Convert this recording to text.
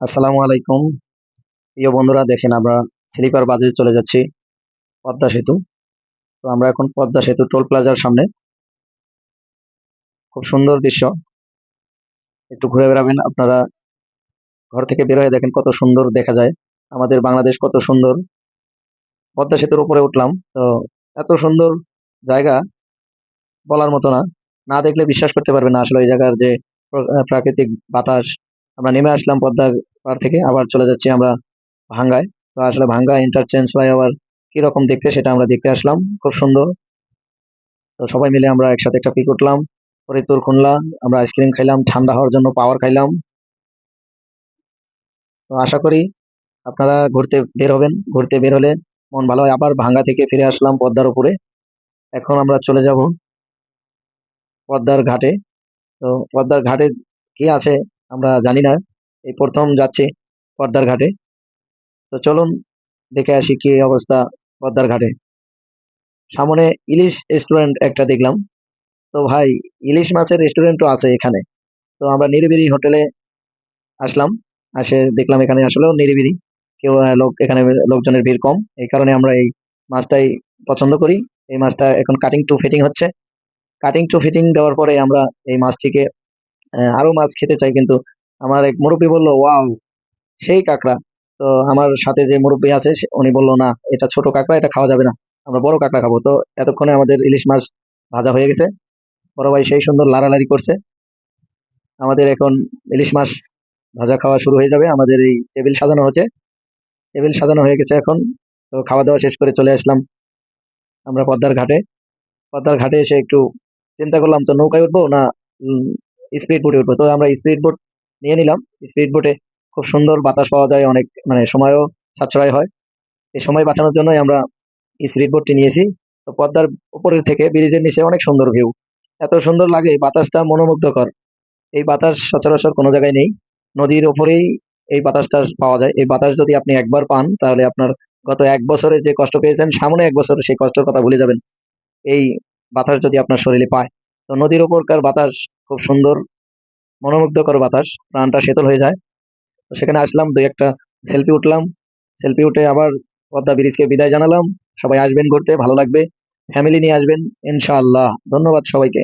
আসসালামু আলাইকুম। প্রিয় বন্ধুরা, দেখেন আমরা স্লিপার বাসে চলে যাচ্ছি পদ্মা সেতু। তো আমরা এখন পদ্মা সেতু টোল প্লাজার সামনে। খুব সুন্দর দৃশ্য। একটু ঘুরে বেড়াবেন আপনারা। ঘর থেকে বের হয়ে দেখেন কত সুন্দর দেখা যায় আমাদের বাংলাদেশ, কত সুন্দর। পদ্মা সেতুর উপরে উঠলাম তো, এত সুন্দর জায়গা বলার মতো না। না দেখলে বিশ্বাস করতে পারবেন না আসলে এই জায়গার যে প্রাকৃতিক বাতাস। আমরা নেমে আসলাম পদ্মা পার থেকে, আবার চলে যাচ্ছি আমরা ভাঙ্গায়। তো আসলে ভাঙ্গা ইন্টারচেঞ্জ ফ্লাইওভার কিরকম দেখতে সেটা আমরা দেখতে আসলাম, খুব সুন্দর। তো সবাই মিলে আমরা একসাথে একটা পিক উঠলাম ফরিদপুর খুলনা। আমরা আইসক্রিম খাইলাম, ঠান্ডা হওয়ার জন্য পাওয়ার খাইলাম। তো আশা করি আপনারা ঘুরতে বের হবেন, ঘুরতে বের হলে মন ভালো হয়। আবার ভাঙ্গা থেকে ফিরে আসলাম পদ্মার উপরে। এখন আমরা চলে যাব পদ্মার ঘাটে। তো পদ্মার ঘাটে কি আছে আমরা জানি না, এই প্রথম যাচ্ছি পদ্মার ঘাটে। তো চলুন দেখে আসি কি অবস্থা পদ্মার ঘাটে। সামনে ইলিশ রেস্টুরেন্ট একটা দেখলাম। তো ভাই, ইলিশ মাছের রেস্টুরেন্টও আছে এখানে। তো আমরা নিরিবিলি হোটেলে আসলাম। দেখলাম এখানে আসলেও নিরিবিলি, কেউ লোক এখানে লোকজনের ভিড় কম। এই কারণে আমরা এই মাছটাই পছন্দ করি। এই মাছটা এখন কাটিং টু ফিটিং হচ্ছে। কাটিং টু ফিটিং দেওয়ার পরে আমরা এই মাছটিকে আরো মাছ খেতে চাই, কিন্তু আমার এক মুরব্বী বললো ওয়াও, সেই কাঁকড়া। তো আমার সাথে যে মুরব্বী আছে উনি বললো না, এটা ছোট কাঁকড়া, এটা খাওয়া যাবে না, আমরা বড় কাঁকড়া খাবো। তো এতক্ষণে আমাদের ইলিশ মাছ ভাজা হয়ে গেছে। বড় ভাই সেই সুন্দর লাড়ালাড়ি করছে। আমাদের এখন ইলিশ মাছ ভাজা খাওয়া শুরু হয়ে যাবে। আমাদের এই টেবিল সাজানো হচ্ছে, টেবিল সাজানো হয়ে গেছে এখন। তো খাওয়া দাওয়া শেষ করে চলে আসলাম আমরা পদ্মার ঘাটে। পদ্মার ঘাটে এসে একটু চিন্তা করলাম, তো নৌকায় উঠবো না স্পিড বোটে উঠবো। তো আমরা স্পিড বোট নিয়ে নিলাম। স্পিড বোটে খুব সুন্দর বাতাস পাওয়া যায়, অনেক মানে সময়ও সাশ্রয় হয়। এই সময় বাঁচানোর জন্যই আমরা স্পিড বোটটি নিয়েছি। তো পদ্মার উপরের থেকে ব্রিজের নিচে অনেক সুন্দর ভিউ, এত সুন্দর লাগে, বাতাসটা মনোমুগ্ধকর। এই বাতাস সচরাচর কোনো জায়গায় নেই। নদীর উপরেই এই বাতাসটা পাওয়া যায়। এই বাতাস যদি আপনি একবার পান তাহলে আপনার গত 1 বছরে যে কষ্ট পেয়েছেন, সামনে 1 বছর সেই কষ্টের কথা ভুলে যাবেন এই বাতাস যদি আপনার শরীরে পায়। তো নদীর উপরকার বাতাস খুব সুন্দর, মনোমুগ্ধকর বাতাস, প্রাণটা শীতল হয়ে যায়। তো সেখানে আসলাম, দুই একটা সেলফি উঠলাম। সেলফি উঠে আবার পদ্মা ব্রিজকে বিদায় জানালাম। সবাই আসবেন ঘুরতে, ভালো লাগবে। ফ্যামিলি নিয়ে আসবেন ইনশাআল্লাহ। ধন্যবাদ সবাইকে।